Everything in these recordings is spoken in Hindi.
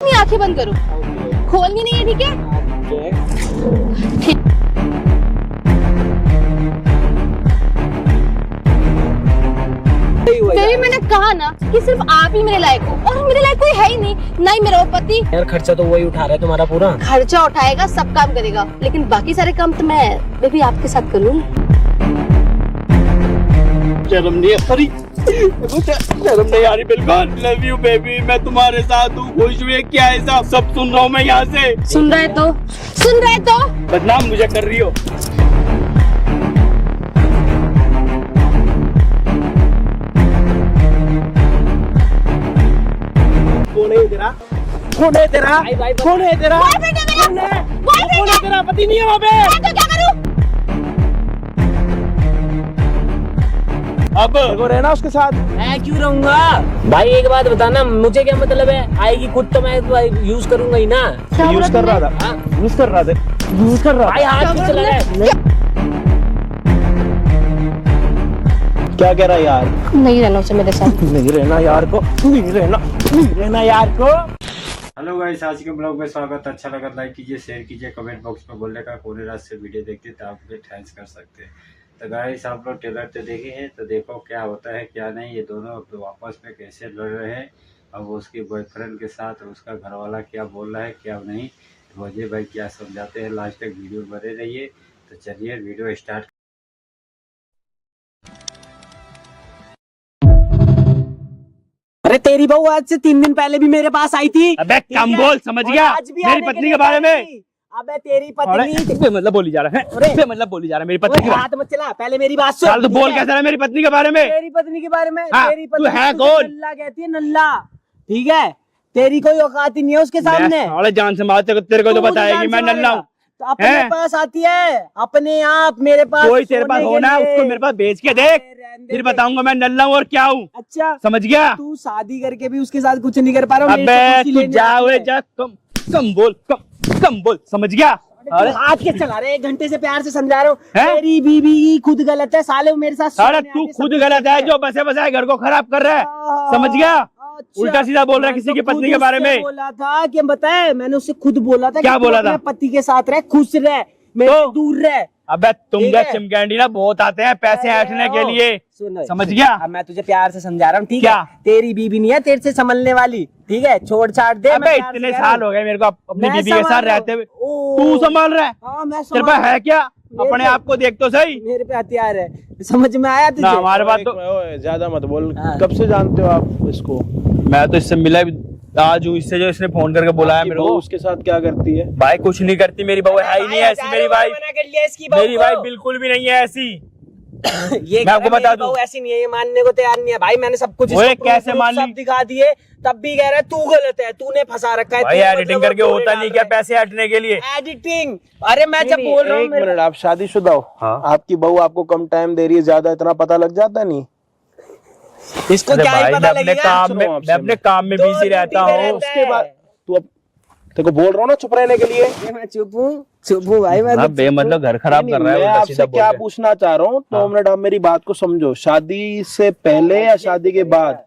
अपनी आंखें बंद करो, खोलनी नहीं है, ठीक है? ठीक। बेबी मैंने कहा ना कि सिर्फ आप ही मेरे लायक हो, और मेरे लायक कोई है ही नहीं, ना ही मेरा वो पति। यार खर्चा तो वही उठा रहा है तुम्हारा पूरा। खर्चा उठाएगा, सब काम करेगा, लेकिन बाकी सारे काम तो मैं बेबी आपके साथ करूँगी। शर्म नहीं है, शर्म नहीं आ रही बिल्कुल। लव यू बेबी, मैं तुम्हारे साथ हूँ, खुश हुए क्या ऐसा सब सुन रहा हूँ मैं यहाँ से। सुन रहे तो बदनाम मुझे कर रही हो। कौन है तेरा पति नहीं है वहाँ पे? तो क्या करूँ? अब देखो रहना उसके साथ। मैं क्यों रहूंगा भाई? एक बात बताना, मुझे क्या मतलब है? आएगी खुद तो मैं यूज करूंगा ही ना। यूज कर रहा था भाई, हाथ क्यों चला रहा है? क्या कह रहा है यार? नहीं रहना उसे मेरे साथ। नहीं रहना यार को, नहीं रहना यार को। हेलो गाइस, आज के ब्लॉग में स्वागत। अच्छा लगा लाइक कीजिए, शेयर कीजिए, कमेंट बॉक्स में बोलने का कोने रात से वीडियो देखते तो आप मुझे थैंक्स कर सकते हैं। तो गाइस आप लोग ट्रेलर तो देखे हैं, तो देखो क्या होता है क्या नहीं। ये दोनों अब आपस में कैसे लड़ रहे हैं, अब उसके बॉयफ्रेंड के साथ उसका घरवाला क्या बोल रहा है क्या नहीं, तो अजय भाई क्या समझाते हैं। लास्ट तक वीडियो बने रहिए। तो चलिए वीडियो स्टार्ट। अरे तेरी बहू आज से 3 दिन पहले भी मेरे पास आई थी। अबे कम बोल, समझ गया मेरी पत्नी के बारे में। अबे तेरी पत्नी मतलब बोली जा रहा है, मतलब बोली जा रहा है मेरी पत्नी के बारे में। हाथ मत चला, पहले मेरी बात सुन। तो बोल कैसा है मेरी पत्नी के बारे में? तेरी पत्नी के बारे में हाँ, तेरी पत्नी तू है कौन? नल्ला कहती है, नल्ला, ठीक है? तेरी कोई औकात ही नहीं है उसके सामने। अरे जान से मारते तेरे को तो बताएगी मैं नल्ला हूँ। तो अपने पास आती है, अपने आप मेरे पास। कोई तेरे पास होना उसको मेरे पास भेज के देख, फिर बताऊंगा मैं नल्ला हूँ और क्या हूँ। अच्छा समझ गया? तू शादी करके भी उसके साथ कुछ नहीं कर पा रहा। अबे तू जा, कम बोल, समझ गया? अरे हाथ के चला रहे, 1 घंटे से प्यार से समझा रहा हूँ। तेरी बीवी खुद गलत है साले, मेरे साथ। अरे तू खुद गलत है जो बसे बसाए घर को खराब कर रहा है, समझ गया? उल्टा सीधा बोल रहा है किसी की पत्नी के बारे में। बोला था कि बताए, मैंने उससे खुद बोला था। क्या बोला था? पति के साथ रह, खुश रह, मेरे दूर रह। अबे तुम चिमगैंडी ना बहुत आते हैं पैसे ऐंठने के लिए, समझ गया? अब मैं तुझे प्यार से समझा रहा हूँ, ठीक क्या? है? तेरी बीवी नहीं है तेरे से संभलने वाली, ठीक है? छोड़ छाड़ दे। अबे इतने साल हो गए मेरे को अपनी बीवी के साथ रहते हुए, तू संभाल रहा है? तेरे पास है क्या? अपने आप को देख तो सही। मेरे पे हथियार है, समझ में आया तुझे? हमारे बात तो ज्यादा मत बोल। कब से जानते हो आप इसको? मैं तो इससे मिला आज हूँ, इससे जो इसने फोन करके बुलाया मेरे को। उसके साथ क्या करती है? भाई कुछ नहीं करती, मेरी बहू है ही नहीं ऐसी। मेरी वाइफ बिल्कुल भी नहीं है ऐसी। ये मैं आपको बता दूं, ऐसी नहीं है, ये मानने को तैयार नहीं है भाई। मैंने सब कुछ कैसे मान ली? दिखा दिए, तब भी कह रहा है तू गलत है, तूने फंसा रखा है। भाई एडिटिंग करके होता नहीं क्या पैसे हटने के लिए? एडिटिंग? अरे मैं जब बोल रहा हूँ। 1 मिनट, आप शादीशुदा हो? हाँ। आपकी बहू आपको कम टाइम दे रही है, ज्यादा इतना पता लग जाता नहीं? इसको क्या ही पता लगेगा? मैं अपने काम में बिजी रहता हूँ। उसके बाद तू अब तेरे को बोल रहा हूँ ना चुप रहने के लिए। मैं चुप हूँ भाई। मैं बेमतलब घर खराब कर रहा है। मैं आपसे क्या पूछना चाह रहा हूँ, 2 मिनट आप मेरी बात को समझो। शादी से पहले या शादी के बाद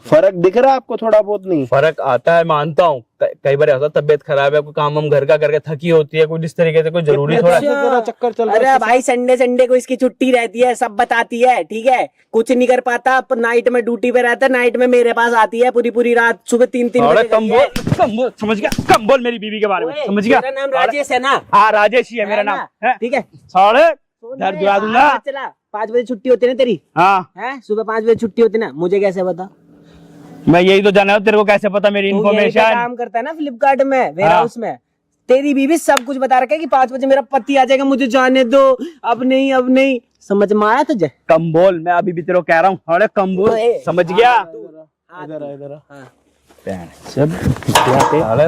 फर्क दिख रहा है आपको थोड़ा बहुत? नहीं फर्क आता है, मानता हूँ। कई बार ऐसा तबीयत खराब है, कोई काम हम घर का करके थकी होती है, कोई इस तरीके से कोई जरूरी थोड़ा चक्कर चल रहा है। अरे भाई संडे को इसकी छुट्टी रहती है, सब बताती है, ठीक है? कुछ नहीं कर पाता, नाइट में ड्यूटी पे रहता है, नाइट में मेरे पास आती है पूरी रात, सुबह 3 बजे। कम बोल, समझ गया? कम बोल मेरी बीवी के बारे में, समझ गया? मेरा नाम राजेश है ना? हाँ राजेश ही है मेरा नाम, ठीक है? साढ़े घर जुड़ा दूंगा। चला 5 बजे छुट्टी होती है ना तेरी? हाँ है, सुबह 5 बजे छुट्टी होती है ना? मुझे कैसे पता? मैं यही तो जाना हूँ, तेरे को कैसे पता मेरी इन्फॉर्मेशन? काम करता है ना फ्लिपकार्ट में, वेयर हाउस में। तेरी बीवी सब कुछ बता रखा है कि 5 बजे मेरा पति आ जाएगा, मुझे जाने दो, अब नहीं। समझ में आया तुझे? कम बोल, मैं अभी भी तेरे को कह रहा हूँ, अरे कम बोल, समझ गया? इधर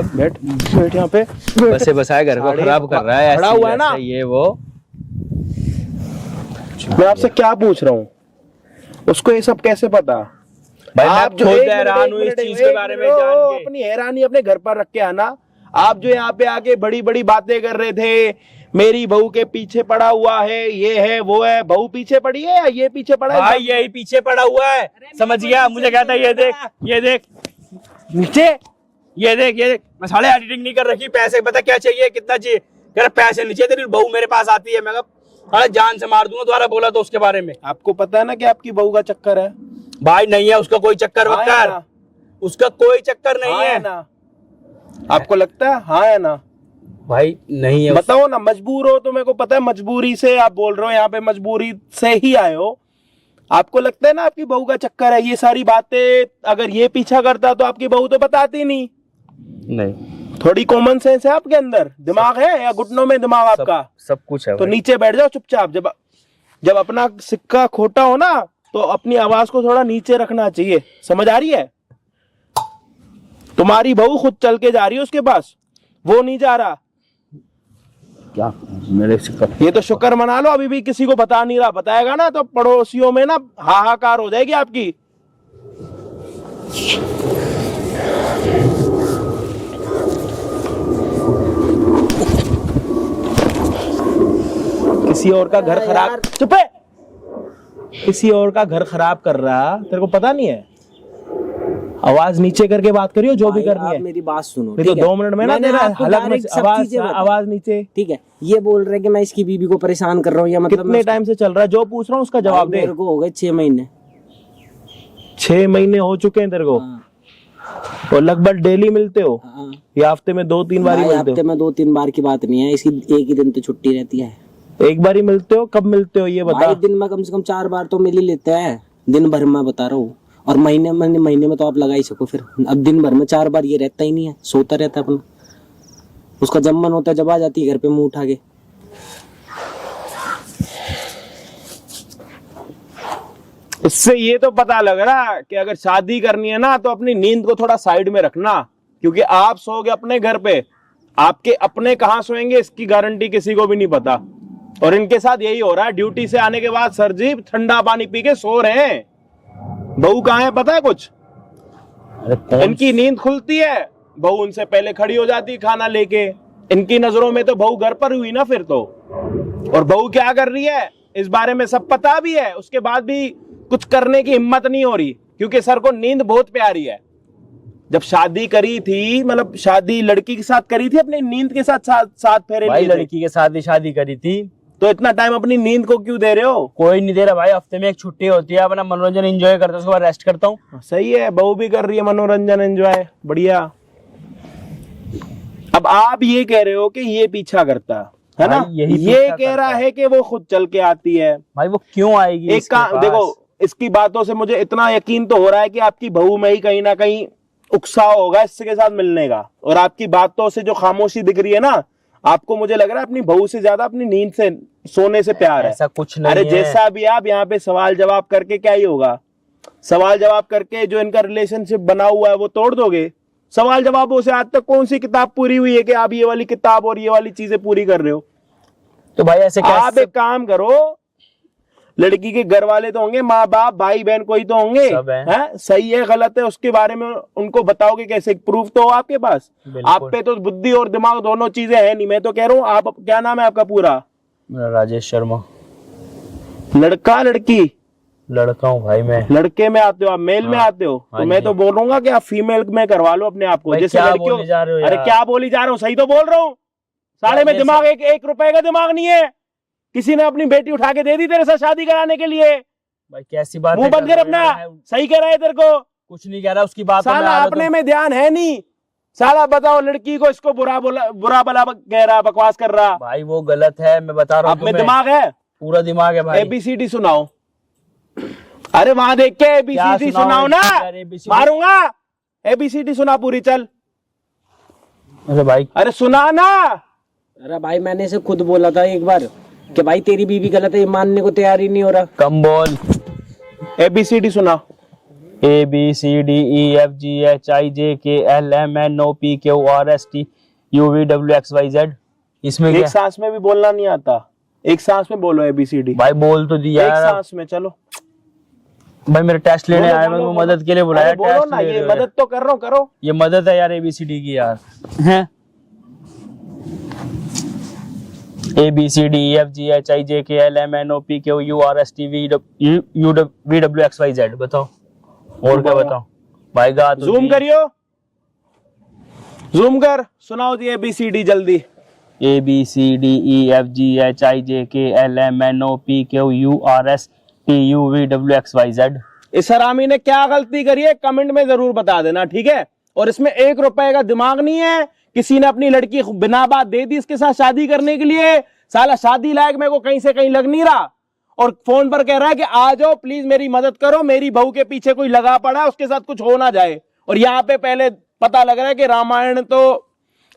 बैठ यहाँ पे। बसे बसाए घर को खराब कर रहा है, खड़ा हुआ है ना ये वो। मैं आपसे क्या पूछ रहा हूँ, उसको ये सब कैसे पता? भाई आप जो हैरान हुई इस चीज के बारे में जान के। अपनी हैरानी अपने घर पर रख के आना। आप जो यहाँ पे आके बड़ी बातें कर रहे थे, मेरी बहू के पीछे पड़ा हुआ है, ये है वो है। बहू पीछे पड़ी है या ये पीछे पड़ा है? भाई यही पीछे पड़ा हुआ है, समझ गया? मुझे कहता है ये देख नीचे, ये देख मैं साले एडिटिंग नहीं कर रखी, पैसे पता क्या चाहिए, कितना चाहिए, कह रहा पैसे नहीं चाहिए, तेरी बहू मेरे पास आती है। मैं कहा जान से मार दूंगा दोबारा बोला तो उसके बारे में। आपको पता है ना कि आपकी बहू का चक्कर है? भाई नहीं है उसका कोई चक्कर वक्कर, उसका कोई चक्कर नहीं है ना। आपको लगता है हाँ है ना? भाई नहीं है। बताओ ना, मजबूर हो तो मेरे को पता है, मजबूरी से आप बोल रहे हो, यहाँ पे मजबूरी से ही आए हो। आपको लगता है ना आपकी बहू का चक्कर है? ये सारी बातें अगर ये पीछा करता तो आपकी बहू तो बताती नहीं। थोड़ी कॉमन सेंस है आपके अंदर? दिमाग है या घुटनों में दिमाग आपका? सब कुछ है। तो नीचे बैठ जाओ चुपचाप। जब अपना सिक्का खोटा हो ना तो अपनी आवाज को थोड़ा नीचे रखना चाहिए, समझ आ रही है? तुम्हारी बहू खुद चल के जा रही है उसके पास, वो नहीं जा रहा। क्या मेरे सिक्का? ये तो शुक्र मना लो, अभी भी किसी को बता नहीं रहा। बताएगा ना तो पड़ोसियों में ना हाहाकार हो जाएगी आपकी। किसी और का घर खराब, चुप है, किसी और का घर खराब कर रहा, तेरे को पता नहीं है? आवाज नीचे करके बात करियो जो भी करनी है। मेरी बात सुनो, नहीं तो 2 मिनट में ना तेरा हलक में आवाज नीचे। ठीक है, ये बोल रहे कि मैं इसकी बीबी को परेशान कर रहा हूँ, या मतलब कितने टाइम से चल रहा है? जो पूछ रहा हूँ उसका जवाब दे। मेरे को हो गए 6 महीने। 6 महीने हो चुके हैं तेरे को? और लगभग डेली मिलते हो या हफ्ते में 2-3 बार मिलते हो? हफ्ते में 2-3 बार की बात नहीं है, इसकी एक ही दिन तो छुट्टी रहती है। एक बार ही मिलते हो? कब मिलते हो ये बता। दिन में कम से कम 4 बार तो मिल ही लेते हैं, दिन भर में बता रहा हूँ। और महीने में तो आप लगा ही सको फिर। अब दिन भर में 4 बार ये रहता ही नहीं है, सोता रहता है अपना। उसका जब मन होता है जब आ जाती है घर पे मुंह उठा के। इससे ये तो पता लग रहा कि अगर शादी करनी है ना तो अपनी नींद को थोड़ा साइड में रखना, क्योंकि आप सोओगे अपने घर पे, आपके अपने कहाँ सोएंगे इसकी गारंटी किसी को भी नहीं पता। और इनके साथ यही हो रहा है, ड्यूटी से आने के बाद सर जी ठंडा पानी पी के सो रहे हैं। बहू कहाँ है पता है कुछ? इनकी नींद खुलती है, बहू उनसे पहले खड़ी हो जाती है खाना लेके। इनकी नजरों में तो बहू घर पर हुई ना फिर तो। और बहू क्या कर रही है इस बारे में सब पता भी है, उसके बाद भी कुछ करने की हिम्मत नहीं हो रही, क्योंकि सर को नींद बहुत प्यारी है। जब शादी करी थी, मतलब शादी लड़की के साथ करी थी, अपनी नींद के साथ फेरे लिए थे। लड़की के साथ ही शादी करी थी, तो इतना टाइम अपनी नींद को क्यों दे रहे हो? कोई नहीं दे रहा भाई, हफ्ते में एक छुट्टी होती है, अपना मनोरंजन एंजॉय करता हूँ, उसके बाद रेस्ट करता हूँ। सही है, बहू भी कर रही है मनोरंजन एंजॉय, बढ़िया। अब आप ये कह रहे हो कि ये पीछा करता है ना? ये कह रहा है कि वो खुद चल के आती है। भाई वो क्यों आएगी? एक काम देखो, इसकी बातों से मुझे इतना यकीन तो हो रहा है कि आपकी बहू में ही कहीं ना कहीं उकसाव होगा इसके साथ मिलने का। और आपकी बातों से जो खामोशी दिख रही है ना, आपको मुझे लग रहा है अपनी बहू से ज्यादा अपनी नींद से, सोने से प्यार है। ऐसा कुछ नहीं अरे है। जैसा भी आप यहाँ पे सवाल जवाब करके क्या ही होगा? सवाल जवाब करके जो इनका रिलेशनशिप बना हुआ है वो तोड़ दोगे? सवाल जवाबों से आज तक कौन सी किताब पूरी हुई है कि आप ये वाली किताब और ये वाली चीजें पूरी कर रहे हो? तो भाई ऐसे आप एक काम करो, लड़की के घर वाले तो होंगे, माँ बाप भाई बहन कोई तो होंगे, हैं? सही है गलत है उसके बारे में उनको बताओगे कैसे? प्रूफ तो हो आपके पास? आप पे तो बुद्धि और दिमाग दोनों चीजें हैं नहीं। मैं तो कह रहा हूँ, आप क्या नाम है आपका पूरा? मेरा राजेश शर्मा। लड़का लड़की? लड़का हूँ भाई मैं। लड़के में आते हो आप, मेल में आते हो? तो मैं तो बोल रहा हूँ कि आप फीमेल में करवा लो अपने आप को, जैसे लड़कियों। अरे क्या बोली जा रहा हूँ, सही तो बोल रहा हूँ। साढ़े में दिमाग, एक रुपए का दिमाग नहीं है। किसी ने अपनी बेटी उठा के दे दी तेरे साथ शादी कराने के लिए? भाई कैसी बात? मुंह बंद कर अपना। सही कह रहा है तेरे को? कुछ नहीं कह रहा, उसकी बात साला अपने में ध्यान है नहीं। साला बताओ, लड़की को इसको बुरा भला कह रहा, बकवास कर रहा। भाई वो गलत है, मैं बता रहा हूँ। आप में दिमाग है? पूरा दिमाग है भाई। ABCD सुनाओ। अरे वहां देख के ABCD सुनाओ ना, मारूंगा। ABCD सुना पूरी, चल। अरे भाई, अरे सुना ना। अरे भाई मैंने इसे खुद बोला था एक बार कि भाई तेरी बीवी गलत है, ये मानने को तैयार ही नहीं हो रहा। कम बोल। ABCD सुना। ABCDEFGHIJKLMNOPQRSTUVWXYZ। इसमें एक सांस में भी बोलना नहीं आता, एक सांस में बोलो ABCD। भाई बोल तो दिया एक सांस में, चलो। भाई मेरे टेस्ट लेने आया, मैं मदद के लिए बुलाया। बोलो ना, ये मदद तो कर रहा हूँ, करो। ये मदद है यार ABCD की यार। हैं? ABCDEFGHIJKLMNOPQRSTUVWXYZ। बताओ और क्या बताओ भाई? गा तो जूम करियो। जूम कर, सुनाओ जी ABCD जल्दी। ABCDEFGHIJKLMNOPQRSTUVWXYZ। इस हरामी ने क्या गलती करी है कमेंट में जरूर बता देना, ठीक है। और इसमें 1 रुपए का दिमाग नहीं है, किसी ने अपनी लड़की बिना बात दे दी इसके साथ शादी करने के लिए। साला शादी लायक मेरे को कहीं से कहीं लग नहीं रहा, और फोन पर कह रहा है कि आ जाओ प्लीज मेरी मदद करो, मेरी बहू के पीछे कोई लगा पड़ा है, उसके साथ कुछ हो ना जाए। और यहाँ पे पहले पता लग रहा है कि रामायण तो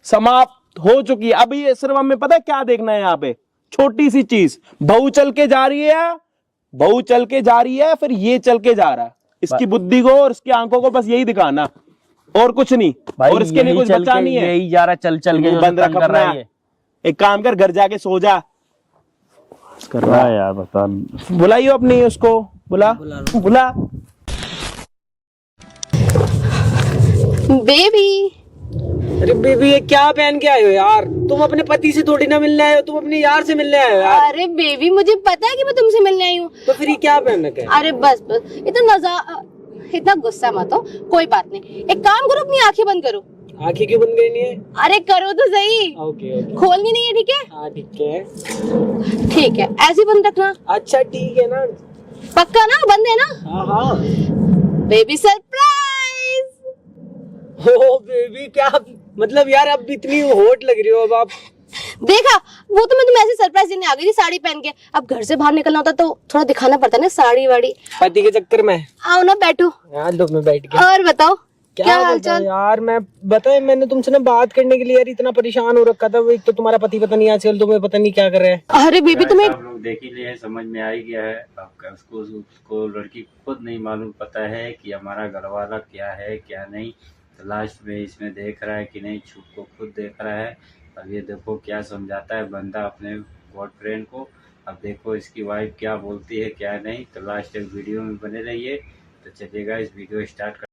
समाप्त हो चुकी है। अभी ये सिर्फ हमें पता है क्या देखना है यहाँ पे, छोटी सी चीज, बहू चल के जा रही है, बहू चल के जा रही है, फिर ये चल के जा रहा है। इसकी बुद्धि को और इसकी आंखों को बस यही दिखाना, और कुछ नहीं। और इसके लिए कुछ बचा नहीं है, यही जा रहा चल चल के बंद रख अपना। एक काम कर, घर जाके सो जा। कर रहा है यार, बता। बुलाइयो अपनी उसको, बुला बुला। बेबी। अरे बेबी ये क्या पहन के आए हो यार? तुम अपने पति से थोड़ी ना मिलने आए हो, तुम अपने यार से मिलने आए हो यार। अरे बेबी मुझे पता है कि मैं तुमसे मिलने आई हूँ। तो फिर ये क्या पहन रखा है? अरे बस बस इतना गुस्सा मत हो, कोई बात नहीं। एक काम करो, अपनी आंखें बंद करो। आंखें क्यों बंद करनी है? अरे करो तो सही। ओके खोलनी नहीं है, ठीक है? हाँ ठीक है। ठीक है, ऐसे बंद रखना। अच्छा ठीक है ना, पक्का ना? बंद है ना? हाँ हाँ। Baby surprise. ओ बेबी क्या मतलब यार, अब इतनी हॉट लग रही हो अब आप। देखा, वो तो मैं तुम्हें ऐसे सरप्राइज देने आ गई थी साड़ी पहन के। अब घर से बाहर निकलना होता तो थोड़ा दिखाना पड़ता है ना, साड़ी वाड़ी। पति के चक्कर में। आओ ना, बैठो। यार लो मैं बैठ गया। और बताओ क्या हाल चाल? यार मैं बताए, मैंने तुमसे ना बात करने के लिए यार इतना परेशान हो रखा था। एक तो तुम्हारा पति पता नहीं आजकल तुम्हें पता नहीं क्या कर रहा है। अरे बेबी तुम्हें आप लोग देख ही लिए, समझ में आ ही गया है आपका। उसको लड़की खुद नहीं मालूम पता है कि हमारा घर वाला क्या है क्या नहीं। तो लास्ट में इसमें देख रहा है कि नहीं, छुप को खुद देख रहा है। अब ये देखो क्या समझाता है बंदा अपने बॉयफ्रेंड को। अब देखो इसकी वाइफ क्या बोलती है क्या नहीं। तो लास्ट तक वीडियो में बने रहिए। तो चलिएगा इस वीडियो स्टार्ट कर।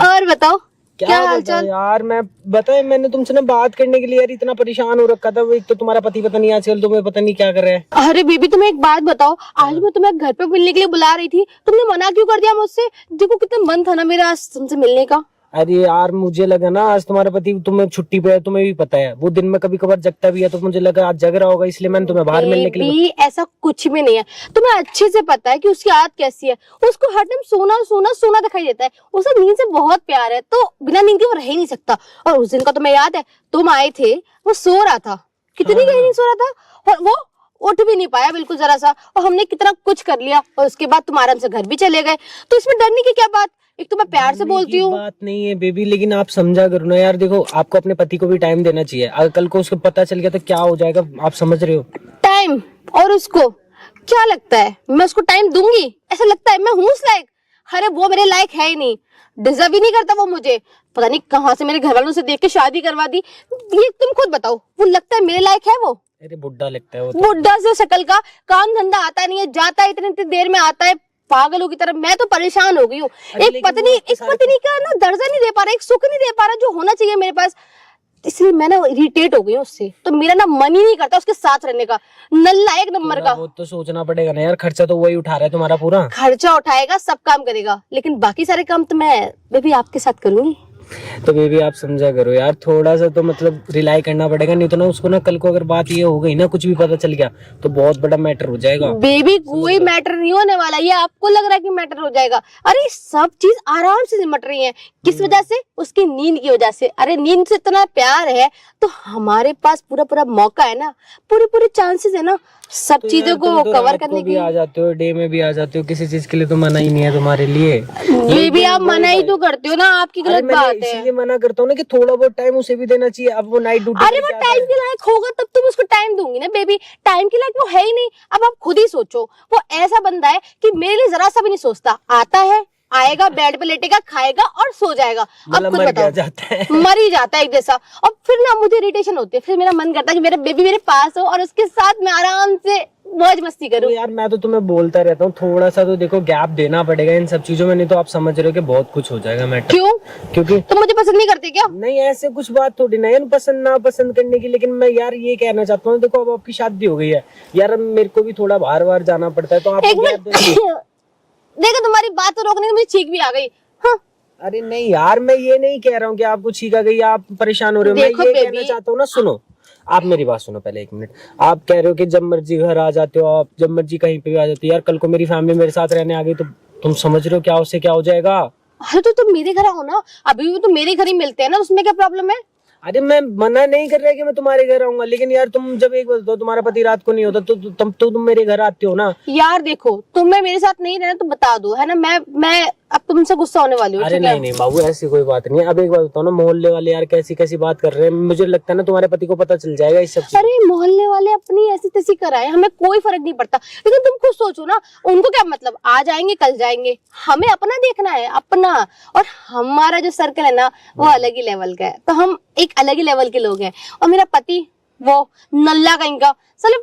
और बताओ क्या हाल चाल? यार मैं बताए, मैंने तुमसे ना बात करने के लिए यार इतना परेशान हो रखा था। एक तो तुम्हारा पति पता नहीं आजकल तुम्हें पता नहीं क्या कर रहा है। अरे बेबी तुम्हें एक बात बताओ, आज मैं तुम्हें घर पे मिलने के लिए बुला रही थी, तुमने मना क्यों कर दिया मुझसे? देखो कितना मन था ना मेरा आज तुमसे मिलने का। अरे यार मुझे लगा ना आज तुम्हारा पति तुम्हें छुट्टी पे है, तुम्हें भी पता है वो दिन में कभी कभार जगता भी है, तो मुझे लगा आज जग रहा होगा, इसलिए मैंने तुम्हें बाहर मिलने के लिए। ऐसा कुछ भी नहीं है, तुम्हें अच्छे से पता है कि उसकी आदत कैसी है। उसको हर टाइम सोना सोना सोना दिखाई देता है। उसे नींद से बहुत प्यार है, तो बिना नींद के वो रह ही नहीं सकता। और उस दिन का तुम्हें याद है, तुम आए थे, वो सो रहा था, कितनी गहरी सो रहा था, और वो उठ भी नहीं पाया बिल्कुल जरा सा। और हमने कितना कुछ कर लिया, और उसके बाद तुम आराम से घर भी चले गए। तो इसमें डरने की क्या बात? एक तो मैं प्यार से बोलती हूँ। बात नहीं है बेबी, लेकिन आप समझा करो ना यार। देखो आपको अपने पति को भी टाइम देना चाहिए। अगर कल को उसको पता चल गया तो क्या हो जाएगा, आप समझ रहे हो? टाइम? और उसको क्या लगता है मैं उसको टाइम दूंगी? ऐसा लगता है मैं हूँ उस लायक? अरे वो मेरे लायक है ही नहीं, डिजर्व ही नहीं करता वो मुझे। पता नहीं कहाँ से मेरे घर वालों से देख के शादी करवा दी। ये तुम खुद बताओ, वो लगता है मेरे लायक है वो? अरे बुड्ढा लगता है वो तो। बुड्ढा से शक्ल का, काम धंधा आता नहीं है, जाता है इतनी इतनी देर में आता है, पागलों की तरह। मैं तो परेशान हो गई हूँ। एक पत्नी का ना दर्जा नहीं दे पा रहा, एक सुख नहीं दे पा रहा जो होना चाहिए मेरे पास। इसलिए मैं ना इरिटेट हो गई हूँ उससे। तो मेरा ना मन ही नहीं करता उसके साथ रहने का। नल्ला एक नंबर का। वो तो सोचना पड़ेगा ना यार, खर्चा तो वही उठा रहा है तुम्हारा पूरा। खर्चा उठाएगा, सब काम करेगा, लेकिन बाकी सारे काम तो मैं बेबी आपके साथ करूंगी। तो बेबी आप समझा करो यार, थोड़ा सा तो मतलब रिलाई करना पड़ेगा। नहीं तो ना उसको ना कल को अगर बात ये हो गई ना, कुछ भी पता चल गया तो बहुत बड़ा मैटर हो जाएगा। बेबी कोई मैटर नहीं होने वाला, ये आपको लग रहा है कि मैटर हो जाएगा। अरे सब चीज आराम से सिमट रही है। किस वजह से? उसकी नींद की वजह से। अरे नींद से इतना प्यार है तो हमारे पास पूरा पूरा मौका है ना, पूरे पूरे चांसेस है ना सब तो चीजों को कवर करने की। आ जाते हो, डे में भी आ जाते हो, किसी चीज के लिए तो मना ही नहीं है तुम्हारे लिए। बेबी आप मना ही तो करते हो ना, आपकी गलत बात है। इसीलिए मना करता हूँ ना कि थोड़ा बहुत टाइम उसे भी देना चाहिए। अब वो नाइट ड्यूटी। अरे वो टाइम के लायक होगा तब तुम उसको टाइम दूंगी ना बेबी। टाइम के लायक वो है ही नहीं। अब आप खुद ही सोचो, वो ऐसा बंदा है कि मेरे लिए जरा सा भी नहीं सोचता। आता है, आएगा, बेड पे लेटेगा, खाएगा और सो जाएगा। अब खुद बताओ, मर ही जाता है एक जैसा। और फिर ना मुझे इरिटेशन होती है, फिर मेरा मन करता है कि मेरा बेबी मेरे पास हो और उसके साथ मैं आराम से मौज मस्ती करूं। तो यार मैं तो तुम्हें बोलता रहता हूँ, थोड़ा सा तो देखो गैप देना पड़ेगा इन सब चीजों में, नहीं तो आप समझ रहे हो कि बहुत कुछ हो जाएगा मैटर। क्यों? क्योंकि तुम मुझे पसंद नहीं करते क्या? नहीं ऐसे कुछ बात थोड़ी ना है पसंद ना पसंद करने की। लेकिन मैं यार ये कहना चाहता हूँ, देखो अब आपकी शादी हो गई है यार, अब मेरे को भी थोड़ा बाहर बाहर जाना पड़ता है। तो आप एक मिनट देखो, तुम्हारी बात तो रोकने में मुझे चीख भी आ गई। हाँ अरे नहीं यार, मैं ये नहीं कह रहा हूँ कि आपको छीका गई, आप परेशान हो रहे हो। मैं देखो ये कहना बेबी, चाहता हूँ ना, सुनो आप मेरी बात सुनो पहले 1 मिनट। आप कह रहे हो कि जब मर्जी घर आ जाते हो, आप जब मर्जी कहीं पे भी आ जाते हो। यार कल को मेरी फैमिली मेरे साथ रहने आ गई तो तुम समझ रहे हो क्या उससे क्या हो जाएगा। अरे तो तुम मेरे घर आओ ना, अभी भी तो मेरे घर ही मिलते हैं ना, उसमें क्या प्रॉब्लम है? अरे मैं मना नहीं कर रहा कि मैं तुम्हारे घर आऊंगा, लेकिन यार तुम जब एक बार तुम्हारा पति रात को नहीं होता तो तुम मेरे घर आते हो ना। यार देखो, तुम्हें मेरे साथ नहीं रहना तो बता दो, है ना। मैं अब तुमसे गुस्सा होने वाली हूँ, अरे ठीक है? नहीं बाबू, ऐसी कोई बात नहीं है। अब एक बात बताओ ना, मोहल्ले वाले यार कैसी कैसी बात कर रहे हैं, मुझे लगता है ना तुम्हारे पति को पता चल जाएगा इस सब चीज। अरे मोहल्ले वाले अपनी ऐसी तैसी कराए, हमें कोई फर्क नहीं पड़ता, लेकिन तुम खुद सोचो ना, उनको क्या मतलब, आज आएंगे कल जाएंगे, हमें अपना देखना है, अपना। और हमारा जो सर्कल है ना वो अलग ही लेवल का है, तो हम एक अलग ही लेवल के लोग हैं। और मेरा पति वो नल्ला कहीं का, साले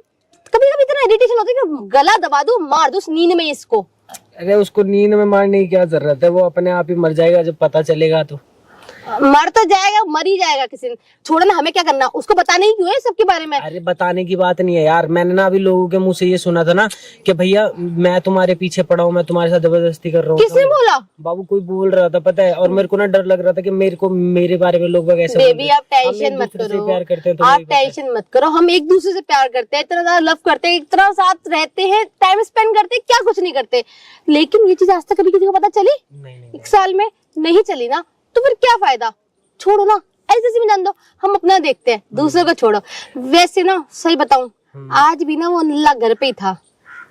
कभी कभी इतना इरिटेशन होता है कि गला दबा दूं, मार दूं नींद में इसको। अरे उसको नींद में मारने की क्या जरूरत है, वो अपने आप ही मर जाएगा जब पता चलेगा तो। मर तो जाएगा, मर ही जाएगा किसी दिन, छोड़ो ना, हमें क्या करना, उसको बताने ही क्यों है सबके बारे में? अरे बताने की बात नहीं है यार, मैंने ना अभी लोगों के मुंह से ये सुना था ना कि भैया मैं तुम्हारे पीछे पड़ा हूँ, मैं तुम्हारे साथ जबरदस्ती कर रहा हूँ। किसने बोला? बाबू कोई बोल रहा था पता है, और मेरे को ना डर लग रहा था कि मेरे बारे में लोग ऐसे बेबी आप टेंशन मत करो, प्यार करते हैं तो आप टेंशन मत करो, हम एक दूसरे से प्यार करते हैं, इतना ज्यादा लव करते हैं, इतना साथ रहते हैं, टाइम स्पेंड करते हैं, क्या कुछ नहीं करते। लेकिन ये चीज आज तक कभी किसी को पता चली? नहीं 1 साल में नहीं चली ना, तो फिर क्या फायदा, छोड़ो ना, ऐसे से भी जान दो, हम अपना देखते हैं, दूसरों को छोड़ो। वैसे ना सही बताऊं, आज भी ना वो नल्ला घर पे ही था,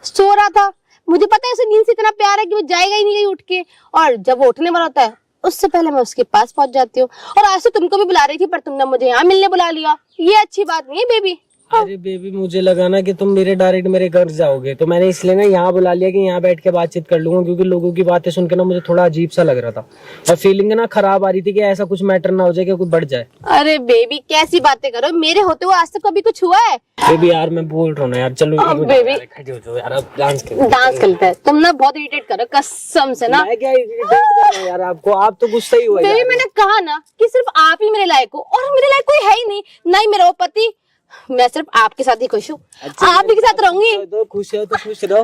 सो रहा था। मुझे पता है उसे नींद से इतना प्यार है कि वो जाएगा ही नहीं कहीं उठ के, और जब वो उठने वाला होता है उससे पहले मैं उसके पास पहुंच जाती हूँ। और आज तो तुमको भी बुला रही थी, पर तुमने मुझे यहाँ मिलने बुला लिया, ये अच्छी बात नहीं है बेबी। अरे बेबी मुझे लगा ना कि तुम डायरेक्ट मेरे घर जाओगे, तो मैंने इसलिए ना यहाँ बुला लिया कि यहाँ बैठ के बातचीत कर लूंगा, क्योंकि लोगों की बातें सुन के ना मुझे थोड़ा अजीब सा लग रहा था, और फीलिंग ना खराब आ रही थी कि ऐसा कुछ मैटर ना हो जाए कि कुछ बढ़ जाए। अरे बेबी कैसी बातें करो, मेरे होते हुए आज तक कभी कुछ हुआ है? बेबी यार मैं बोल रहा हूँ ना यार, चलो बेबी खड़े हो जाओ यार, अब डांस करो। डांस करते हैं, तुम ना बहुत इरिटेट करो कसम से ना। मैं क्या irritate कर रहा हूँ यार आपको, आप तो गुस्सा ही हुआ बेबी यार। मैंने कहा ना कि सिर्फ आप ही मेरे लायक हो, और मेरे लायक कोई है ही नहीं, ना ही मेरा वो पति। मैं सिर्फ आपके साथ ही खुश हूँ, आप भी के साथ रहूंगी। तो खुश हो तो खुश रहो।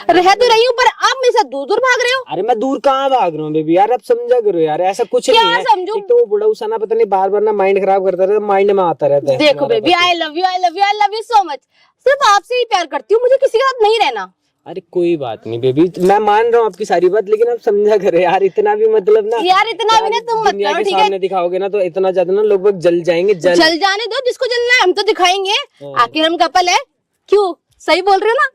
रह तो रही हूँ, पर आप मेरे साथ दूर दूर भाग रहे हो। अरे मैं दूर कहाँ भाग रहा हूँ बेबी, यार आप समझा करो यार, ऐसा कुछ क्या नहीं है। समझूं? एक तो वो बुढ़ा उसाना पता नहीं बार बार ना माइंड खराब करता रहता है, माइंड में आता रहता है। देखो baby, I love you, I love you, I love you so much. सिर्फ आपसे ही प्यार करती हूँ, मुझे किसी के साथ नहीं रहना। अरे कोई बात नहीं बेबी, मैं मान रहा हूँ आपकी सारी बात, लेकिन आप समझा करो यार, इतना भी मतलब ना यार इतना भी ना तुम मत दुनिया करो, के ठीक है? सामने दिखाओगे ना तो इतना ज्यादा ना लोग जल जाएंगे। जल जाने दो, जिसको जलना है हम तो दिखाएंगे, आखिर हम कपल है। क्यों, सही बोल रहे हो ना?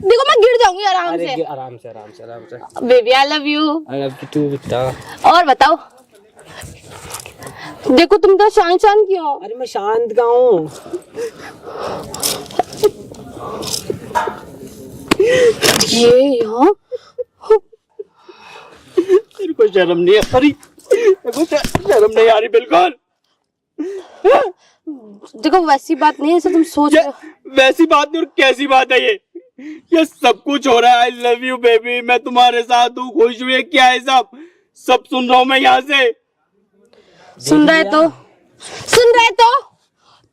देखो मैं गिर जाऊंगी आराम से। आराम से आराम से आराम से। Baby I love you. I love you too बेटा। और बताओ, देखो तुम तो शांत शांत क्यों हो? अरे मैं शांत का हूँ। ये यहाँ तेरे को शर्म नहीं आ रही? तेरे को शर्म नहीं आ रही बिल्कुल? देखो वैसी बात नहीं है जैसे तुम सोच रहे हो। वैसी बात नहीं, और कैसी बात है ये सब कुछ हो रहा है। आई लव यू बेबी, मैं तुम्हारे साथ हूँ, खुश हुई, क्या है सब सुन रहा हूँ मैं यहाँ से। सुन रहे तो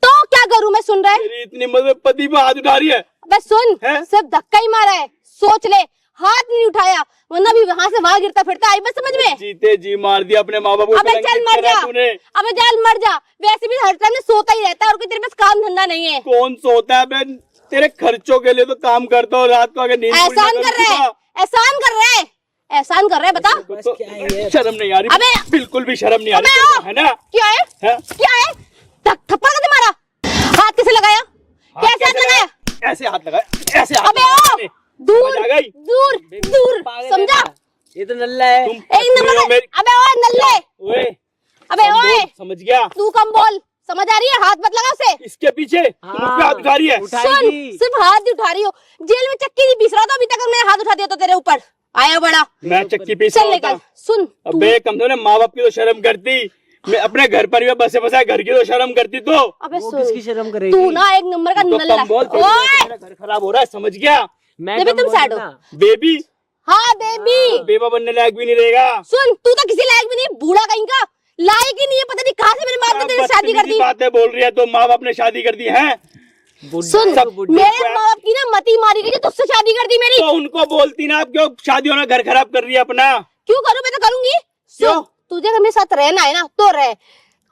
क्या करूं मैं? सुन रहे तेरी इतनी मदद, पति पे हाथ उठा रही है। अबे सुन, हैं? सिर्फ धक्का ही मारा है, सोच ले, हाथ नहीं उठाया, वरना भी वहां से वहां गिरता फिरता। आई बस समझ में? जीते जी मार दिया अपने माँ बाप को। अबे चल मर जा, तूने अबे चल मर जा। वैसे भी हर टाइम सोता ही रहता है, और कोई तेरे पास काम धंधा नहीं है। कौन सोता है बहन? तेरे खर्चों के लिए तो काम करता हूँ, रात को आके नींद पूरी एहसान ना कर रहा है, एहसान कर रहा है, एहसान कर रहा है, बता। तो शर्म नहीं आ रही? अबे बिल्कुल भी शर्म नहीं आ अबे रही, है ना? क्या है? हैं? क्या है? थप्पड़ कैसे मारा? हाथ कैसे लगाया? कैसे हाथ लगाया? ऐसे हाथ लगाया, ऐसे हाथ अबे लगाया ओ मैंने। दूर समझ आ गई? दूर दूर, समझा? ये तो नल्ला है। तुम एक नंबर हो का- मेरी- अबे ओए नल्ले, ओए, अबे कम ओए बोल, समझ गया? तू कम बोल, समझ आ रही है? हाथ मत लगा उसे। इसके पीछे तुम उस पे हाथ उठा रही है। सुन, सिर्फ हाथ ही उठा रही हो, जेल में चक्की नहीं पीस रहा था अभी तक, और मैंने हाथ उठा दिया तो तेरे ऊपर आया बड़ा। मैं चक्की पीस चल रहा निकल। होता। सुन तू, अबे कम से कम माँ बाप की तो शर्म करती, मैं अपने घर पर भी बसे बसाए घर की तो शर्म करती। तो अबे वो सुन, किसकी शर्म करेगी? तू ना एक नंबर का तो नल्ला। कम बोल, तेरी वजह से मेरा घर खराब हो रहा है, समझ गया? मैं बेबी, कम तुम बोल सैड हो। ना। बेबी, हाँ बेबी। बेबा बनने लायक भी नहीं रहेगा। सुन, तू तो किसी लायक भी नहीं, बूढ़ा कहीं का, लायक ही नहीं है। पता नहीं कहाँ से मेरे माँ ने तेरी शादी कर दी। बातें बोल रही है, तो माँ बाप ने शादी कर दी है। सुन, मेरे माँ बाप की ना मती मारी गई, तुझसे शादी कर दी मेरी। तो उनको बोलती ना, आप क्यों शादी होना घर खराब कर रही है अपना? क्यों करूँ? मैं तो करूंगी। सुन, तुझे अगर मेरे साथ रहना है ना तो रह,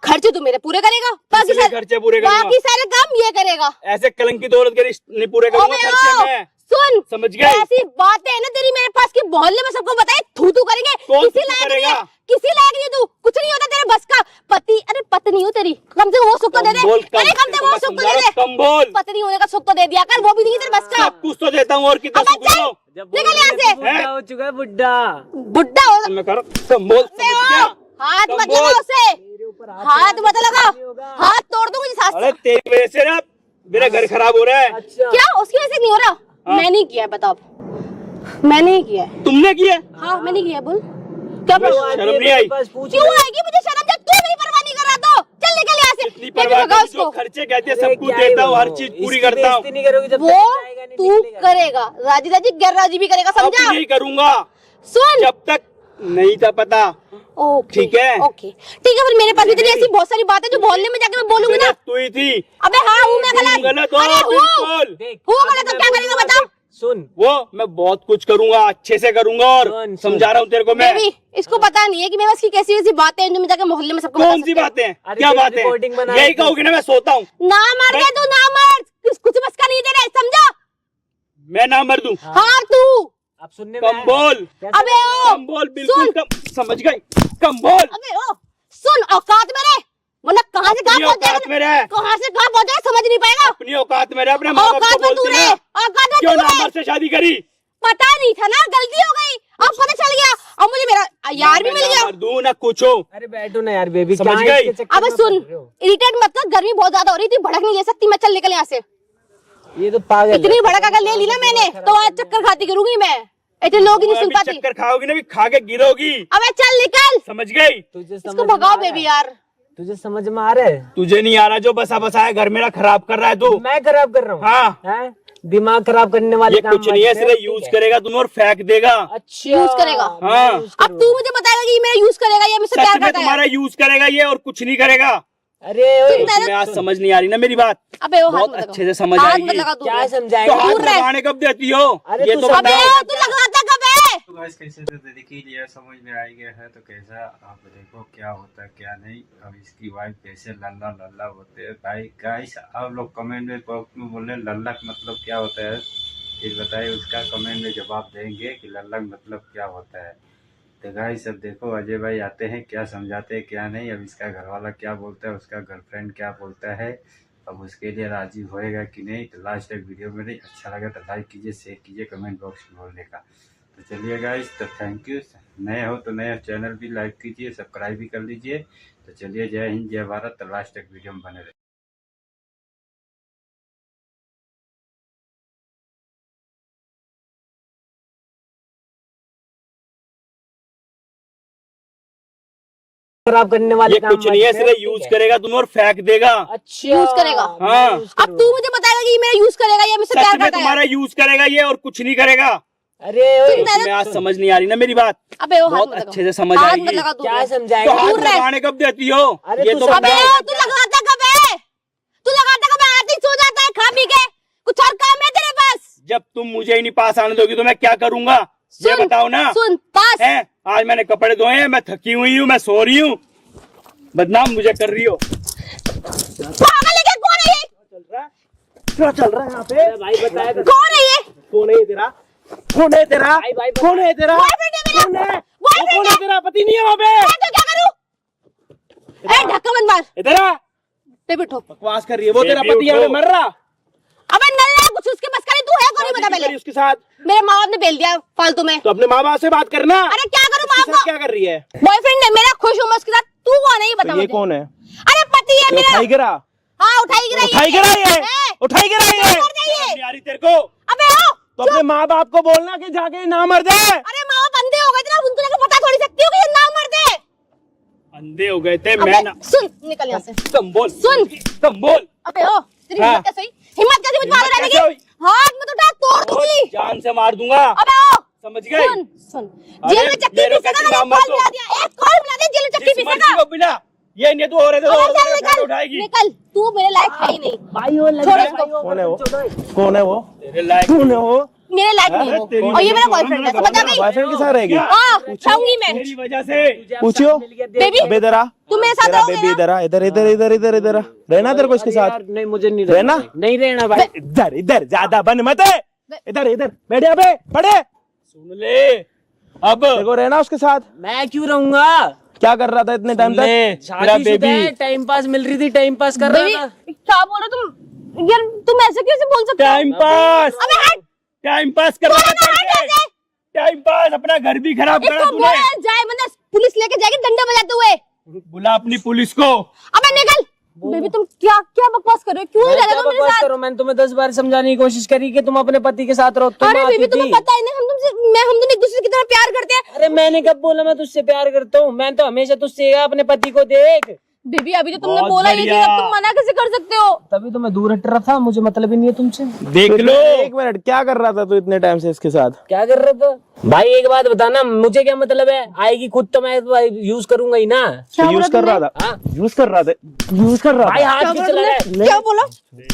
खर्चे तू मेरे पूरे करेगा, बाकी इसलिए खर्चे पूरे करूंगा। बाकी सारे काम ये करेगा। ऐसे कलंकित औरत के रिश्ते नहीं पूरे करूंगा ओबे खर्चे ओ, में। सुन, समझ गए? ऐसी बातें है ना तेरी मेरे पास की मोहल्ले में सबको बताए थू थू करेंगे, कौन किसी थू लायक नहीं करेगा? है, किसी लायक नहीं है तू, कुछ नहीं होता तेरे बस का। पति, अरे पत्नी हो तेरी, कम से कम वो सुख तो दे दे, अरे कम से कम वो सुख तो दे दे, कम बोल। पत्नी होने का सुख तो दे दिया कर, वो भी नहीं है तेरे बस का। सब कुछ तो देता हूँ और कितना अबे सुख चल, दूँ? निकल यहाँ से। बुढ़ा हो चुका है, बुढ़ा। बुढ़ा हो मैं करो कम बोल। समझ गया? हाथ कम मत बोल। लगा उसे, हाथ मत लगा, हाथ तोड़ दूंगी सास। अरे तेरी वजह से ना मेरा घर खराब हो रहा है। अच्छा, क्या उसकी वजह से नहीं हो रहा? मैंने किया है, बताओ, मैंने ही किया है। तुमने किया? हाँ मैंने किया है, बोल क्या प्रॉब्लम? शर्म नहीं आई? क्यों आएगी मुझे शर्म जब तू नहीं परवाह नहीं कर रहा तो? चल निकल यहाँ से, इतनी बेबी परवाह भगाओ नहीं, उसको। जो खर्चे कहते हैं सब कुछ देता हूँ, हर चीज पूरी करता हूँ। नहीं करोगे जब वो तू करेगा, राजी राजी गैर राजी भी करेगा, अब समझा? नहीं करूंगा सुन, जब तक नहीं था पता। ओके ठीक है? ओके ठीक है, फिर मेरे पास भी तेरी ऐसी बहुत सारी बातें जो मोहल्ले में जाके मैं बोलूंगी ना। गलत तू ही थी। अबे हाँ हूँ मैं गलत, गलत हो अरे हूँ बिल्कुल। गलत, तो क्या करेगा बताओ? सुन, वो मैं बहुत कुछ करूंगा, अच्छे से करूंगा और सुन। समझा रहा हूँ तेरे को मैं। बेबी इसको पता नहीं है कि मेरे पास की कैसी कैसी बातें हैं जो मैं जाके मोहल्ले में सबको कौन सी बातें हैं? अरे क्या तेरी बातें रिकॉर्डिंग हैं? बना यही रही थी। कहोगे ना मैं सोता हूँ। ना मर गया तू, ना मर, कुछ बस का नहीं तेरे, समझा? मैं ना मर दूं। हाँ तू, आप सुनने में कम आया? बोल, कैसे? अबे ओ, कम बोल, बिल्कुल सुन। कम। समझ गई? कम बोल। अबे ओ, सुन, औकात में रह, वरना कहाँ से कहाँ अपनी पहुंच औकात में जाएगा, रह, कहाँ से कहाँ पहुंच जाएगा समझ नहीं पाएगा। अपनी औकात में रह, अपने माँ बाप औकात को में तू बोलती रहे, ना औकात में क्यों तू ना रहे। मर से शादी करी। पता नहीं था ना, गलती हो गई, अब पता चल गया, अब मुझे मेरा यार भी मैं मिल ना गया। मर दूं ना कुछ हो। अरे बैठो ना यार बेबी, समझ क्या गई? इसके चक्कर अब में सुन, पड़ रहे हो? इरिटेट मत कर, गर्मी बहुत ज्यादा हो रही थी, भड़क नहीं ले सकती मैं, चल निकल यहाँ से। ये तो पागल है। इतनी भड़क अगर ले ली ना मैंने तो आज चक्कर खाती करूंगी मैं, इतने लोग ही नहीं सुन अभी पाती। चक्कर खाओगी ना, भी खा के गिरोगी। अबे चल निकल, समझ गई? तुझे इसको समझ में भगाओ आ रहा बेबी है? यार। तुझे समझ में आ रहा है? तुझे नहीं आ रहा, जो बसा बसा है घर मेरा खराब कर रहा है तू। मैं खराब कर रहा हूँ? हाँ। हैं? दिमाग खराब करने वाले ये काम कुछ नहीं है, मत कर, सिर्फ ठीक यूज है? करेगा तुम और फेंक देगा। अच्छा, यूज करेगा। मैं हाँ। यूज अब करूंगा। तू मुझे बताएगा कि ये मेरा यूज करेगा या मुझसे सच प्यार में करता है? तुम्हारा यूज करेगा ये और कुछ नहीं करेगा। अरे ओए, सुन, तुम्हें आज समझ नहीं आ रही ना मेरी बात। अबे वो हाथ बहुत मत लगा। अच्छे से समझ हाथ आएगी। मत लगा, दूर क्या रह। तो समझाएगा? हाथ दूर रह। लगाने कब देती हो? अरे ये तू तो समझा- अबे बताओ। तू लगाता कब है? तो गाइस कैसे तो देखिए लिया, समझ में आ गया है तो कैसा आप देखो क्या होता है क्या नहीं। अब इसकी वाइफ कैसे लल्ला लल्ला होते हैं भाई। गाइस आप लोग कमेंट में बॉक्स में बोले लल्ला का मतलब क्या होता है, ये बताइए, उसका कमेंट में जवाब देंगे कि लल्ला मतलब क्या होता है। तो गाइस अब देखो अजय भाई आते हैं, क्या समझाते हैं क्या नहीं। अब इसका घरवाला क्या बोलता है, उसका गर्लफ्रेंड क्या बोलता है, अब उसके लिए राजी होएगा कि नहीं। तो लास्ट तक वीडियो में नहीं अच्छा लगा तो लाइक कीजिए, शेयर कीजिए, कमेंट बॉक्स में बोलने का। तो चलिए गाइस, तो थैंक यू। नए हो तो नए चैनल भी लाइक कीजिए, सब्सक्राइब भी कर लीजिए। तो चलिए, जय हिंद जय भारत। तो लास्ट तक वीडियो में बने रहे। खराब करने वाले ये काम कुछ नहीं है, मत कर, सिर्फ ठीक यूज है? करेगा तुम और फेंक देगा। अच्छा, यूज करेगा। मैं हाँ। यूज अब करूंगा। तू मुझे बताएगा कि ये मेरा यूज करेगा या मुझसे प्यार सच में करता है? तुम्हारा यूज करेगा ये और कुछ नहीं करेगा। अरे ओए, सुन, तुम्हें आज समझ नहीं आ रही ना मेरी बात। अबे वो हाथ बहुत मत लगा। अच्छे से समझ हाथ आएगी। मत लगा, दूर क्या रह। तो समझाएगा? हाथ दूर रह। लगाने कब देती हो? अरे ये तू तो समझा- अबे बताओ। तू लगाता कब है? तू लगाता कब है? आते ही सो जाता है खा पी के, कुछ और काम है तेरे पास? जब तुम मुझे ही नहीं पास आने दोगी तो मैं क्या करूंगा, ये सुन, बताओ ना। सुन पास। है आज मैंने कपड़े धोए हैं, मैं थकी हुई हूँ, मैं सो रही हूँ, बदनाम मुझे कर रही हो। पागल है क्या? कौन है ये? क्या चल रहा है यहाँ पे? अरे भाई बताया तो। कौन है ये? कौन है तेरा? कौन है तेरा? भाई, भाई, कौन है तेरा? बॉयफ्रेंड है मेरा। कौन है? बॉयफ्रेंड कौन है। है तेरा? पति नहीं है वहाँ पे? मैं तो क्या करूं? ए धक्का मत मार, इधर आ। पे बैठो। बकवास कर रही है वो, तेरा बेबी पति यहाँ पे उठो। हाँ। मर रहा। अबे नल्ला कुछ उसके बस का नहीं, तू है कौन ही बता शादी पहले। करी उसके साथ मेरे माँ बाप ने बेल दिया फालतू में। तो अपने माँ बाप से बात करना। अरे क्या करूं माँ उसके साथ को? क्या कर रही है? बॉयफ्रेंड है मेरा, खुश हूँ मैं उसके साथ। तू कौन है ये बता तो ये मुझे। कौन है? अरे पति है मेरा। उठाई गिरा, हाँ उठाई गिरा उठाई गिरा ये, उठाई गिरा ये। मर जाइए। नहीं आ रही तेरे को अबे आओ। तो अपने माँ बाप को बोलना कि जाके ना मर दे। अरे माँ बाप अंधे हो गए थे ना, उनको जाके बता थोड़ी सकती हो कि ये ना मर दे। अंधे हो गए थे, अबे मैं ना। सुन, निकल यहाँ से। कम बोल, सुन। कम बोल। अबे ओ, तेरी हाँ। हिम्मत कैसे हुई? हिम्मत कैसे हुई तुम्हारे हिम्मत रहने कैसे हुई? की? हाथ मत उठा, तोड़ दूंगी। जान से मार दूंगा, अबे ओ, समझ गई? सुन सुन, अरे, जेल में चक्की मेरे पीसेगा कहते ना, नाम एक कॉल मत लो। मिला दिया, एक कॉल मिला दिया, जेल में चक्की जिस मर्जी पीसेगा। को बिना ये नहीं, तू और है तो अबे और चल उठाएगी निकल, निकल, तू मेरे लायक है ही नहीं। भाई वो छोड़ इसको। कौन है वो? कौन है वो? तेरे लायक कौन है वो? मेरे लायक नहीं हो और ये मेरा बॉयफ्रेंड है, समझ आ गई? बॉयफ्रेंड के साथ रहेगी? हाँ, चाहूंगी मैं। तेरी वजह से पूछियो बेबी अबे इधर आ, तुम मेरे साथ तेरा रहोगे बेबी ना? इधर आ, इधर इधर इधर इधर इधर आ। रहना तेरे को इसके साथ? नहीं मुझे नहीं रहना? नहीं रहना भाई। इधर इधर ज्यादा बन मत है, इधर इधर बैठ जा बे, पड़े। सुन ले अब तेरे को रहना उसके साथ? मैं क्यों रहूंगा? क्या कर रहा था इतने टाइम तक? ले मेरा बेबी टाइम पास मिल रही थी, टाइम पास कर बेबी रहा था। क्या बोल रहे हो तुम यार? तुम ऐसे कैसे बोल सकते हो? टाइम पास अबे हट, टाइम पास कर रहा बोला ना, हट था ऐसे। टाइम पास अपना घर भी खराब करा इसको तूने बोला जाए वरना पुलिस लेके जाएगी डंडा बजाते हुए। बुला अपनी पुलिस को अबे निकल। बेबी तुम क्या क्या बकवास कर रहे हो? क्यों नहीं रहते तुम मेरे साथ? मैंने तुम्हें 10 बार समझाने की कोशिश करी कि तुम अपने पति के साथ रहो। तुम अरे आती बेबी तुम्हें थी। पता है ना, हम दोनों एक दूसरे की तरह प्यार करते हैं। अरे मैंने कब बोला मैं तुझसे प्यार करता हूँ? मैं तो हमेशा तुझसे अपने पति को देख। बेबी अभी जो तुमने बहुत बोला ये चीज, बढ़िया। अब तुम मना कैसे कर सकते हो? तभी तो मैं दूर हट रहा था, मुझे मतलब ही नहीं है तुमसे। देख लो एक मिनट, क्या कर रहा था तू इतने टाइम से इसके साथ? क्या कर रहा था भाई? एक बात बताना, मुझे क्या मतलब है? आएगी खुद तो मैं यूज करूंगा ही ना। क्या यूज कर रहा था? हाँ? यूज कर रहा था? यूज कर रहा भाई था? हाथ खींच रहा है। क्या बोला?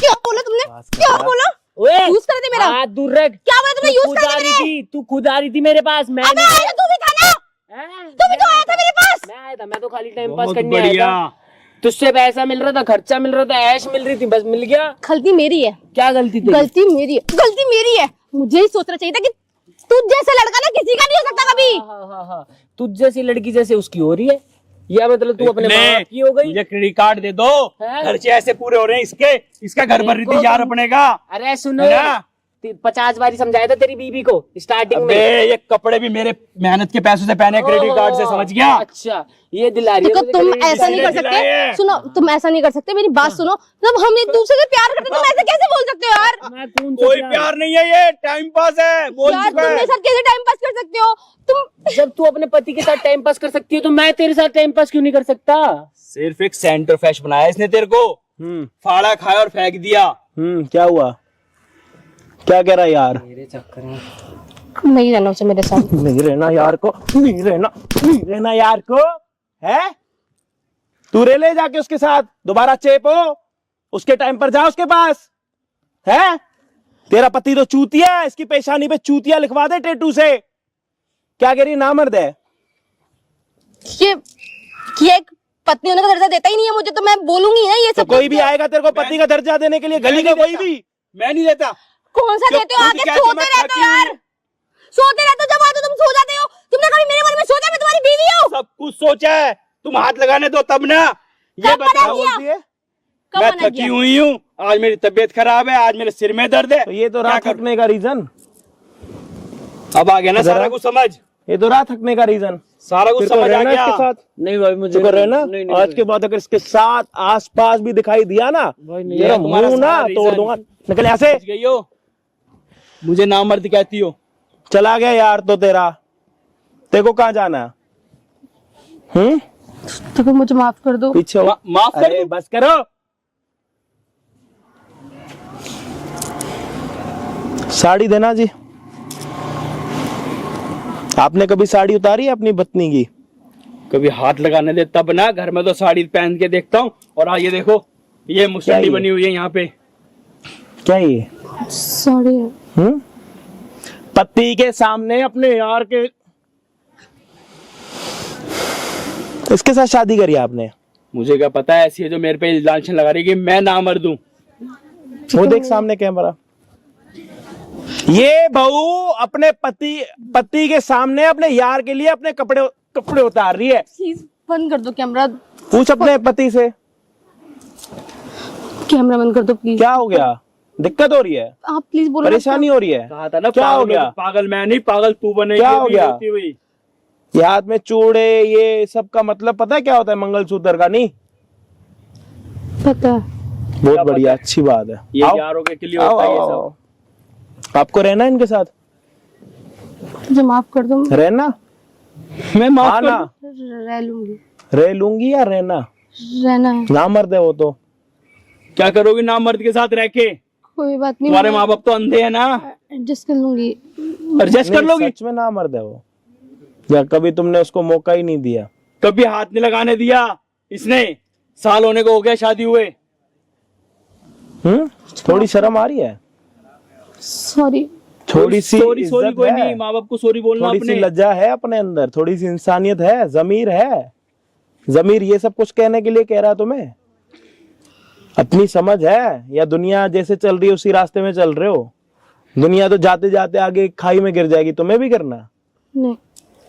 क्या बोला तुमने? क्या बोला? ओए यूज कर रहे थे मेरा? हाथ दूर रख। क्या बोला तुमने? तू यूज खुद कर आ रहे रही थे? थी, तू खुद आ रही थी मेरे पास। मैं अबे आया तू भी था ना? तू भी तो आया था मेरे पास। मैं आया था, मैं तो खाली टाइम पास बहुत करने आया बढ़िया था। तुझसे पैसा मिल रहा था, खर्चा मिल रहा था, ऐश मिल रही थी, बस मिल गया। गलती मेरी है। क्या गलती थी? गलती मेरी है, गलती मेरी है। मुझे ही सोचना चाहिए था कि तू जैसा लड़का ना किसी का नहीं हो सकता कभी। हाँ। तुझ जैसी लड़की जैसे उसकी हो रही है, या मतलब तू अपने माँ बाप की हो गई। मुझे क्रेडिट कार्ड दे दो, हैं? खर्चे ऐसे पूरे हो रहे हैं इसके, इसका घर भर रही थी यार अपने का। अरे सुनो, है ना? 50 बारी समझाया था तेरी बीबी को स्टार्टिंग अबे में। ये कपड़े भी मेरे मेहनत के पैसों से पहने क्रेडिट कार्ड से, समझ गया? अच्छा ये दिला रही है देखो मुझे तुम credit ऐसा नहीं कर दिलाए सकते। हैं। सुनो तुम ऐसा नहीं कर सकते, मेरी बात सुनो। जब हम एक दूसरे से प्यार करते तुम ऐसे कैसे बोल सकते हो यार? मैं कौन सा कोई प्यार? प्यार नहीं है, ये टाइम पास है, बोल यार चुका तुम है। मेरे साथ कैसे टाइम पास कर सकते हो? तुम जब तू अपने पति के साथ टाइम पास कर सकती है तो मैं तेरे साथ टाइम पास क्यों नहीं कर सकता? सिर्फ एक सेंटर फ्रेश बनाया इसने तेरे को, फाड़ा खाया और फेंक दिया। क्या हुआ? क्या कह रहा है यार? मेरे चक्कर में नहीं रहना उसे मेरे साथ। नहीं रहना यार को, नहीं रहना यार को है। तू रे ले जाके उसके साथ दोबारा चेपो, उसके टाइम पर जा उसके पास। है तेरा पति तो चूतिया है, इसकी पेशानी पे चूतिया लिखवा दे टैटू से। क्या कह रही नामर्द है? ये एक पत्नी होने का दर्जा देता ही नहीं है मुझे, तो मैं बोलूंगी ना ये तो सब। कोई भी आएगा तेरे को पति का दर्जा देने के लिए, गली का कोई भी। मैं नहीं देता। कौन सा जो देते हो? खुद आके कहते सोते मैं रहते खाती हो यार, सोते रहते हो। जब आते हो तुम सो जाते हो। तुमने कभी मेरे बारे में सोचा मैं तुम्हारी बीवी हूँ? सब कुछ सोचा है, तुम हाथ लगाने दो तब ना। ये कब बता, मना किया? बोलती है? कब मैं मना थकी किया? हुई हूँ, आज मेरी तबीयत खराब है, आज मेरे सिर में दर्द है। तो ये तो क्या रात करूं? थकने का रीजन, अब आ गया ना सारा जरा- कुछ समझ, ये तो रात थकने का रीजन। सारा कुछ समझ आ गया। इसके साथ नहीं भाई मुझे चुप रहना। नहीं, आज के बाद अगर इसके साथ आसपास भी दिखाई दिया ना, नहीं, तेरा ये तुम्हारा मुंह ना सारा तोड़ reason। दूंगा। निकल यहाँ से। समझ गई हो, मुझे नामर्द कहती हो। चला गया यार तो तेरा, तेरे को कहाँ जाना है? तो फिर मुझे माफ कर दो। पीछे हो। माफ कर अरे दूं? बस करो। साड़ी देना जी। आपने कभी साड़ी उतारी है अपनी पत्नी की? कभी हाथ लगाने देता बना, घर में तो साड़ी पहन के देखता हूँ। और आज ये देखो, ये मुसल्ली ये? बनी हुई है यहाँ पे। क्या ये? सॉरी। पति के सामने अपने यार के, इसके साथ शादी करी आपने? मुझे क्या पता है, ऐसी है जो मेरे पे इल्जाम लगा रही है कि मैं नामर्द हूँ। वो देख सामने कैमरा। ये बहू अपने पति के सामने अपने यार के लिए अपने कपड़े उतार रही है। प्लीज बंद कर दो कैमरा। पूछ अपने पति से कैमरा बंद कर दो प्लीज। क्या हो गया? दिक्कत हो रही है? आप प्लीज बोलो। परेशानी हो रही है? कहा था ना, क्या हो पागल गया? पागल मैं नहीं, पागल तू बनेगी। क्या हो अभी गया? रोती हुई। ये हाथ में चूड़े, ये सब का मतलब पता है क्या होता है? मंगलसूत्र का नहीं? पता है। बहुत बढ़िया, अच्छी बात है। ये आओ, यारों के लिए आओ, होता है ये आओ, सब। आओ। आपको रहना है इनके साथ? मुझे माफ कर दो। रहना? मैं माफ कर आना? दूं? रह लूंगी। रह लूंगी या रहना? रहना है। ना मर्द है वो तो। क्या करोगी नामर्द के साथ रह के? कोई बात नहीं। तुम्हारे माँ बाप तो अंधे हैं ना, एडजस्ट कर लूंगी। एडजस्ट कर नहीं, लोगी? सच में ना मर्द है वो, या कभी तुमने उसको मौका ही नहीं दिया? कभी हाथ नहीं लगाने दिया इसने, साल होने को हो गया शादी हुए। थोड़ी शर्म आ रही है? सॉरी। थोड़ी सी सॉरी सॉरी इज्जत कोई है, नहीं, माँ बाप को सॉरी बोलना थोड़ी सी अपने। लज्जा है अपने अंदर, थोड़ी सी इंसानियत है, जमीर है। जमीर ये सब कुछ कहने के लिए कह रहा तुम्हें? अपनी समझ है या दुनिया जैसे चल रही है उसी रास्ते में चल रहे हो? दुनिया तो जाते जाते आगे खाई में गिर जाएगी, तुम्हें भी करना? नहीं,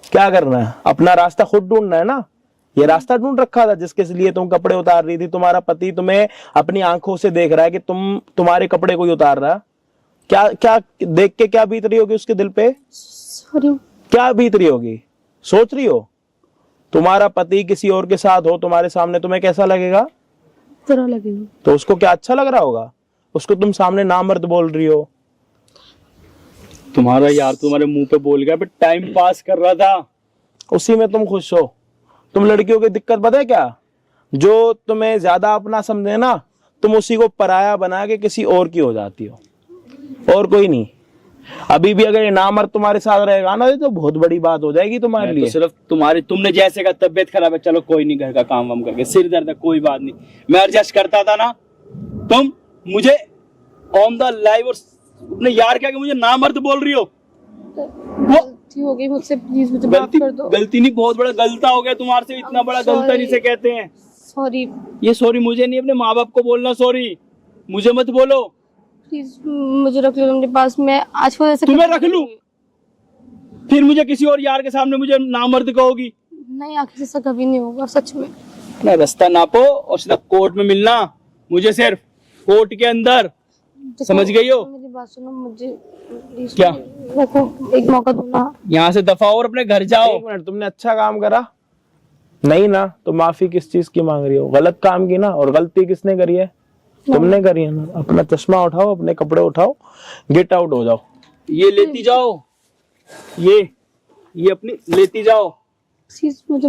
क्या करना है? अपना रास्ता खुद ढूंढना है ना। ये रास्ता ढूंढ रखा था जिसके लिए तुम कपड़े उतार रही थी। तुम्हारा पति तुम्हें अपनी आंखों से देख रहा है कि तुम्हारे कपड़े कोई उतार रहा। क्या क्या देख के क्या बीत रही होगी उसके दिल पे? सॉरी। क्या बीत रही होगी? सोच रही हो? तुम्हारा पति किसी और के साथ हो तुम्हारे सामने, तुम्हें कैसा लगेगा? बुरा लगेगा। तो उसको क्या अच्छा लग रहा होगा? उसको तुम सामने नामर्द बोल रही हो। तुम्हारा यार तुम्हारे मुंह पे बोल गया, बट टाइम पास कर रहा था। उसी में तुम खुश हो। तुम लड़कियों की दिक्कत पता है क्या? जो तुम्हें ज्यादा अपना समझे ना, तुम उसी को पराया बना के किसी और की हो जाती हो, और कोई नहीं। अभी भी अगर ये नामर्द तुम्हारे साथ रहेगा ना तो बहुत बड़ी बात हो जाएगी तुम्हारे लिए। तो सिर्फ तुमने जैसे का तबियत खराब है, चलो कोई नहीं, घर का काम वाम करके सिर दर्द है, कोई बात नहीं, मैं एडजस्ट करता था ना। तुम मुझे ऑन द लाइव और अपने यार क्या कि मुझे नामर्द बोल रही हो। गलती हो गई मुझसे, प्लीज मुझे माफ कर दो। गलती नहीं, बहुत बड़ा गलता हो गया तुम्हारे से, इतना बड़ा गलता जिसे कहते हैं। सॉरी। ये सॉरी मुझे नहीं, अपने माँ बाप को बोलना सॉरी, मुझे मत बोलो। प्लीज मुझे रख लो अपने पास, मैं आज को ऐसे तुम्हें रख लूं? फिर मुझे किसी और यार के सामने मुझे नामर्द कहोगी? नहीं, आखिर ऐसा कभी नहीं होगा, सच में। अपना रास्ता नापो और सीधा कोर्ट में मिलना मुझे, सिर्फ कोर्ट के अंदर। समझ गई हो? मेरी बात सुनो, मुझे प्लीज क्या? रखो, एक मौका दो ना। यहाँ से दफा और अपने घर जाओ। एक मिनट, तुमने अच्छा काम करा नहीं ना, तो माफी किस चीज की मांग रही हो? गलत काम की ना, और गलती किसने करी है? तुमने करी है ना। अपना चश्मा उठाओ, अपने कपड़े उठाओ, गेट आउट हो जाओ। ये लेती जाओ, ये अपनी लेती जाओ। प्लीज मुझे